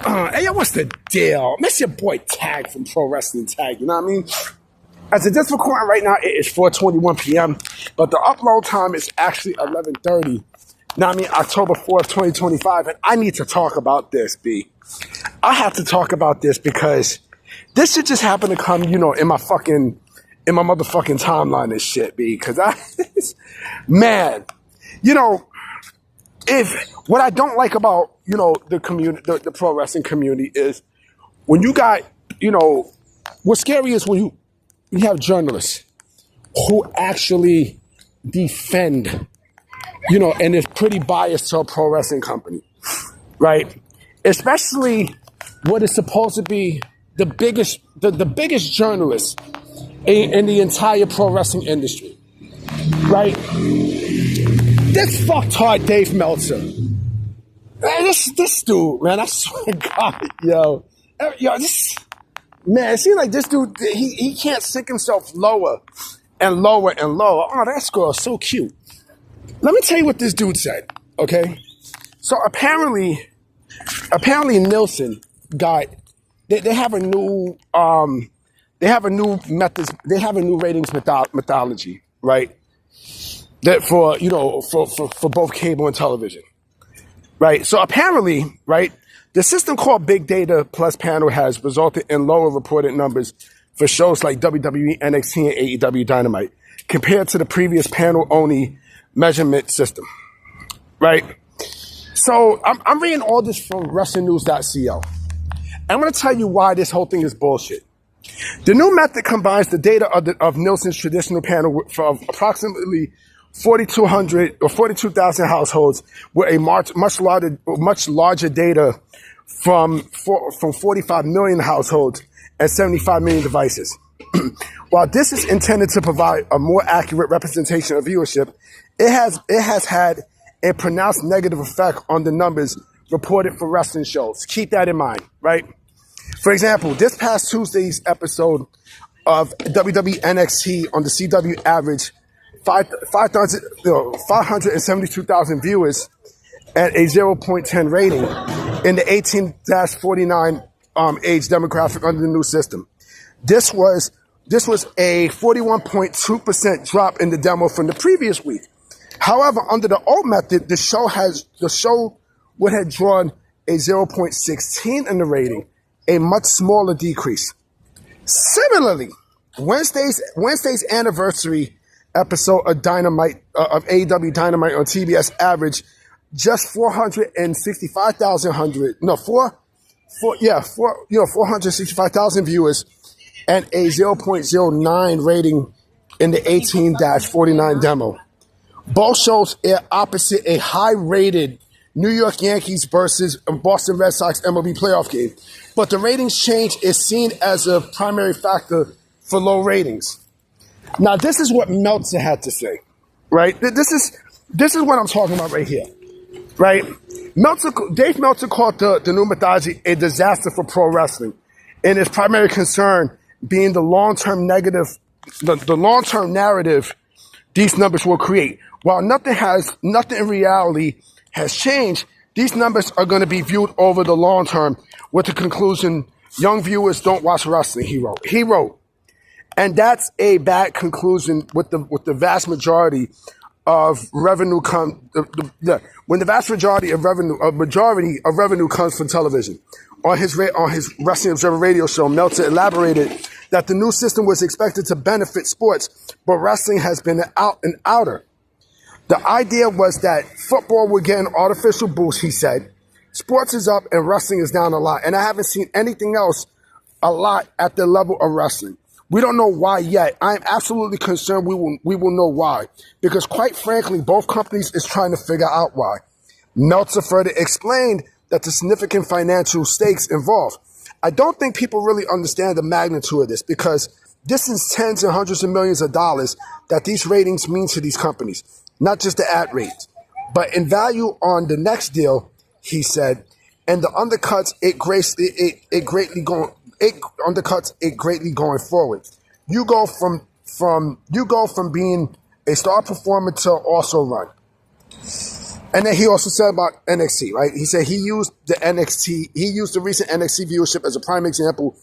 Hey, yo, what's the deal? Miss your boy Tag from Pro Wrestling Tag, you know what I mean? As of this recording right now, it is 4:21 p.m., but the upload time is actually 11:30. Now, I mean, October 4th, 2025, and I need to talk about this, B. I have to talk about this because this shit just happened to come, in my motherfucking timeline and shit, B. Because man, if what I don't like about, the community, the pro wrestling community is when you got, what's scary is when you have journalists who actually defend, and is pretty biased to a pro wrestling company, right? Especially what is supposed to be the biggest journalist in the entire pro wrestling industry, right? This fucktard Dave Meltzer. Man, this dude, man, I swear to God, yo, man, it seems like this dude, he can't sink himself lower and lower and lower. Oh, that girl is so cute. Let me tell you what this dude said, okay? So apparently Nielsen they have a new ratings methodology, right? That for both cable and television, right? So apparently, right, the system called Big Data Plus Panel has resulted in lower reported numbers for shows like WWE, NXT, and AEW Dynamite compared to the previous panel-only measurement system, right? So I'm reading all this from WrestlingNews.co. I'm going to tell you why this whole thing is bullshit. The new method combines the data of Nielsen's traditional panel for approximately 4,200 or 42,000 households with a much larger data from 45 million households and 75 million devices. While this is intended to provide a more accurate representation of viewership, it has had a pronounced negative effect on the numbers reported for wrestling shows. Keep that in mind, right? For example, this past Tuesday's episode of WWE NXT on the CW averaged 572,000 viewers and a 0.10 rating in the 18-49 age demographic under the new system. This was a 41.2% drop in the demo from the previous week. However, under the old method, the show would have drawn a 0.16 in the rating, a much smaller decrease. Similarly, Wednesday's anniversary episode of AEW Dynamite on TBS averaged just 465,000 viewers and a 0.09 rating in the 18-49 demo. Both shows air opposite a high-rated New York Yankees versus Boston Red Sox MLB playoff game. But the ratings change is seen as a primary factor for low ratings. Now, this is what Meltzer had to say, right? This is what I'm talking about right here, right? Dave Meltzer called the new methodology a disaster for pro wrestling, and his primary concern being the long-term narrative these numbers will create. While nothing in reality has changed, these numbers are going to be viewed over the long term with the conclusion, young viewers don't watch wrestling, he wrote. And that's a bad conclusion with the vast majority of revenue when the vast majority of revenue comes from television. On his Wrestling Observer radio show, Meltzer elaborated that the new system was expected to benefit sports, but wrestling has been an outer. The idea was that football would get an artificial boost, he said. Sports is up and wrestling is down a lot. And I haven't seen anything else a lot at the level of wrestling. We don't know why yet. I'm absolutely concerned we will know why. Because quite frankly, both companies is trying to figure out why. Meltzer further explained that the significant financial stakes involved. I don't think people really understand the magnitude of this because this is tens and hundreds of millions of dollars that these ratings mean to these companies. Not just the ad rates, but in value on the next deal, he said, and the undercuts it greatly going forward. You go from being a star performer to also run. And then he also said about NXT, right? He said he used the recent NXT viewership as a prime example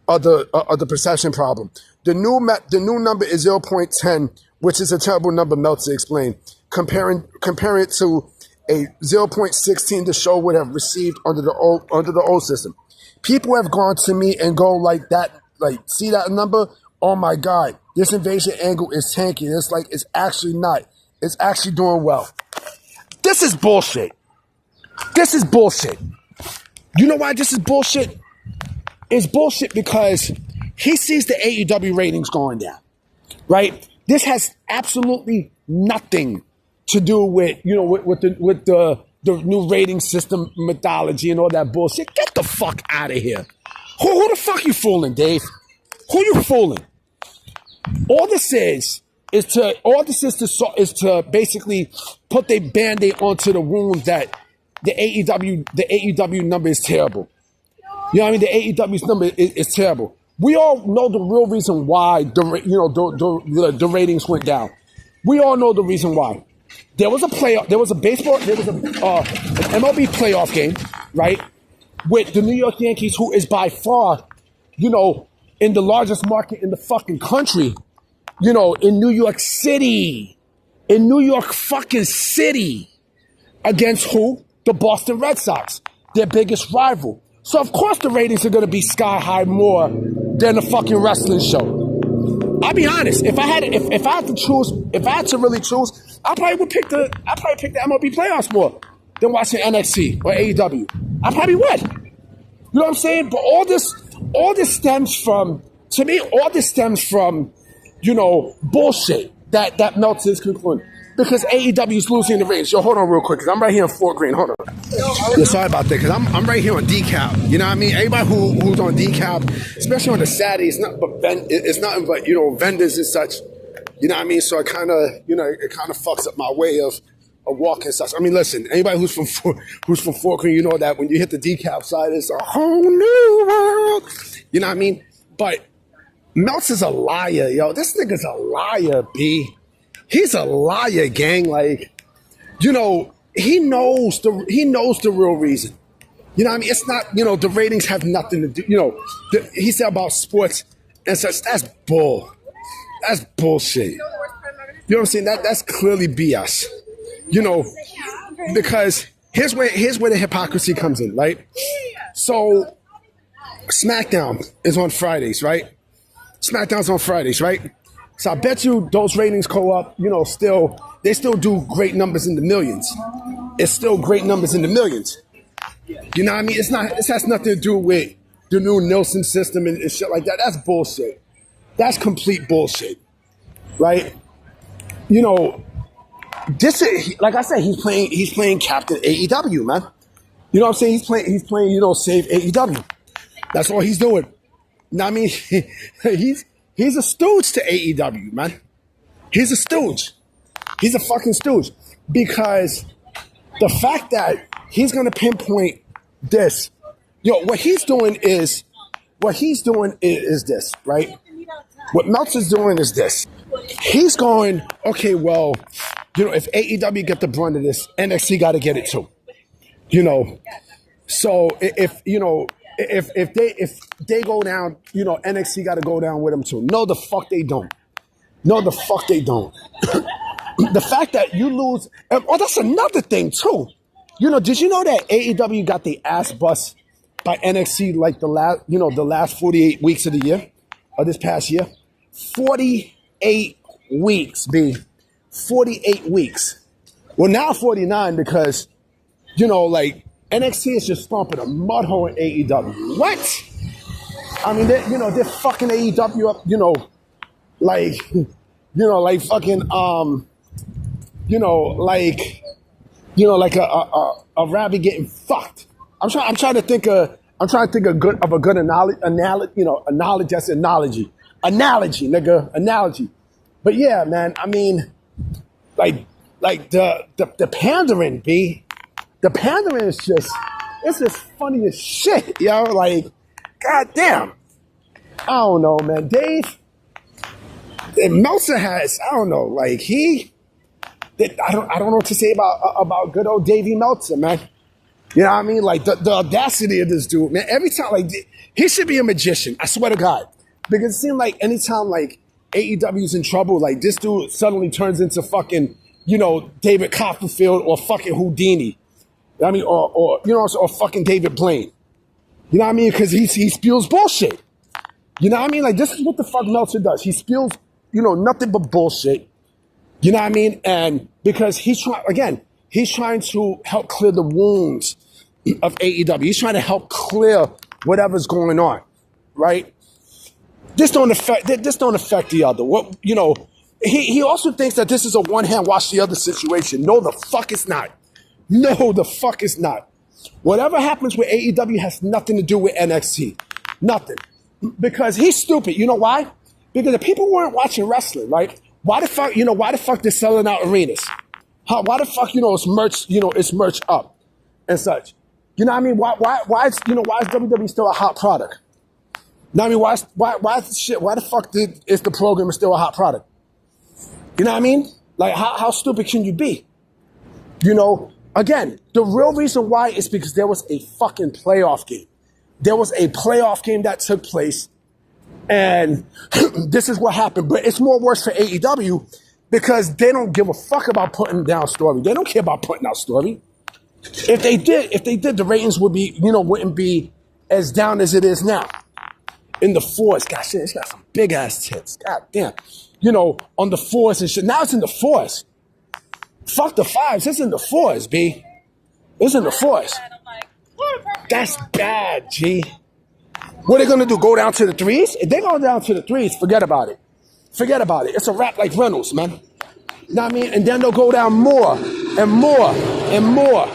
of the perception problem. The new number is 0.10, which is a terrible number, Meltzer explained. Comparing it to a 0.16 the show would have received under the old system. People have gone to me and go like that, like, see that number? Oh my God, this invasion angle is tanky. It's actually not. It's actually doing well. This is bullshit. This is bullshit. You know why this is bullshit? It's bullshit because he sees the AEW ratings going down, right? This has absolutely nothing to do with, with the new rating system methodology and all that bullshit. Get the fuck out of here. Who the fuck you fooling, Dave? Who you fooling? All this is to basically put their Band-Aid onto the wounds that the AEW number is terrible. You know what I mean? The AEW's number is terrible. We all know the real reason why the ratings went down. We all know the reason why. There was an MLB playoff game, right? With the New York Yankees, who is by far, in the largest market in the fucking country, in New York City, in New York fucking City, against who? The Boston Red Sox, their biggest rival. So of course the ratings are going to be sky high more than a fucking wrestling show. I'll be honest. If I had to really choose, I probably pick the MLB playoffs more than watching NXT or AEW. I probably would. You know what I'm saying? But all this stems from, to me, bullshit that melts his conclusion. Because AEW is losing the ratings. Yo, hold on real quick, because I'm right here in Fort Greene. Hold on. Yeah, sorry about that, because I'm right here on decal. You know what I mean? Everybody who's on decal, especially on the Saturday, it's nothing but vendors and such. You know what I mean? So it kind of fucks up my way of walking and such. I mean, listen, anybody who's from Fort Greene, you know that when you hit the decal side, it's a whole new world. You know what I mean? But Meltzer's a liar, yo. This nigga's a liar, B. He's a liar, gang. Like, he knows the real reason. You know what I mean? It's not, the ratings have nothing to do. He said about sports and such. That's bull. That's bullshit. You know what I'm saying? That's clearly BS. Because here's where the hypocrisy comes in, right? So SmackDown is on Fridays, right? SmackDown's on Fridays, right? So I bet you those ratings go up, they still do great numbers in the millions. It's still great numbers in the millions. You know what I mean? This has nothing to do with the new Nielsen system and shit like that. That's bullshit. That's complete bullshit. Right? This is, like I said, he's playing Captain AEW, man. You know what I'm saying? He's playing, save AEW. That's all he's doing. You know what I mean? He's a stooge to AEW, man. He's a stooge. He's a fucking stooge. Because the fact that he's going to pinpoint this, what he's doing is this, right? What Meltzer's doing is this. He's going, okay, well, if AEW get the brunt of this, NXT got to get it too. So if they go down, NXT got to go down with them too. No, the fuck they don't. No, the fuck they don't. The fact that you lose, that's another thing too. Did you know that AEW got the ass bust by NXT like the last 48 weeks of the year, or this past year? 48 weeks, B. 48 weeks. Well, now 49 because, NXT is just stomping a mud hole in AEW. What? I mean, they're fucking AEW up, like fucking, like a rabbit getting fucked. I'm trying to think of a good analogy. But yeah, man, I mean, like the pandering, B. The pandering is it's just funny as shit, yo. Like, goddamn. I don't know, man. Meltzer has, I don't know, like I don't know what to say about good old Davey Meltzer, man. You know what I mean? Like the audacity of this dude, man. Every time, like he should be a magician. I swear to God, because it seems like anytime like AEW's in trouble, like this dude suddenly turns into fucking, David Copperfield or fucking Houdini. I mean, or fucking David Blaine. You know what I mean? Because he spews bullshit. You know what I mean? Like this is what the fuck Meltzer does. He spews, nothing but bullshit. You know what I mean? And because he's trying to help clear the wounds of AEW. He's trying to help clear whatever's going on, right? This don't affect the other. He also thinks that this is a one-hand wash the other situation. No, the fuck it's not. No, the fuck it's not. Whatever happens with AEW has nothing to do with NXT. Nothing. Because he's stupid. You know why? Because the people weren't watching wrestling, right? Why the fuck they're selling out arenas? Why the fuck, it's merch up and such? You know what I mean? Why is WWE still a hot product? You know what I mean? Why the fuck is the program still a hot product? You know what I mean? Like, how stupid can you be? Again, the real reason why is because there was a fucking playoff game. There was a playoff game that took place, and this is what happened. But it's more worse for AEW because they don't give a fuck about putting down story. They don't care about putting out story. If they did, the ratings would be, wouldn't be as down as it is now. In the fours, gosh, shit, it's got some big ass tits. God damn. On the fours and shit. Now it's in the fours. Fuck the fives. It's in the fours, B. It's in the fours. That's bad, G. What are they going to do? Go down to the threes? If they go down to the threes, forget about it. Forget about it. It's a rap like Reynolds, man. You know what I mean? And then they'll go down more and more and more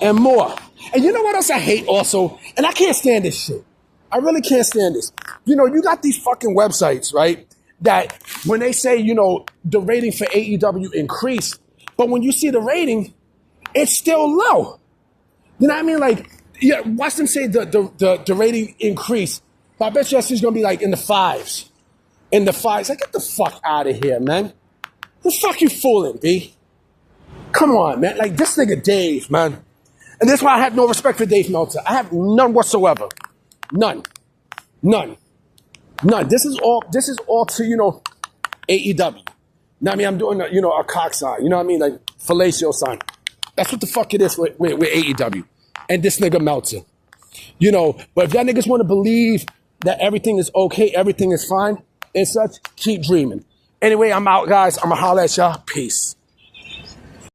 and more. And you know what else I hate also? And I can't stand this shit. I really can't stand this. You got these fucking websites, right? That when they say, the rating for AEW increased, but when you see the rating, it's still low. You know what I mean? Like, yeah, watch them say the rating increased. But I bet you it's going to be like in the fives. In the fives. Like, get the fuck out of here, man. Who the fuck you fooling, B? Come on, man. Like, this nigga Dave, man. And that's why I have no respect for Dave Meltzer. I have none whatsoever. None. This is all to, AEW. Now, I mean, I'm doing a cock sign. You know what I mean? Like, fellatio sign. That's what the fuck it is with AEW. And this nigga Meltzer. But if that niggas want to believe that everything is okay, everything is fine, and such, keep dreaming. Anyway, I'm out, guys. I'm going to holler at y'all. Peace.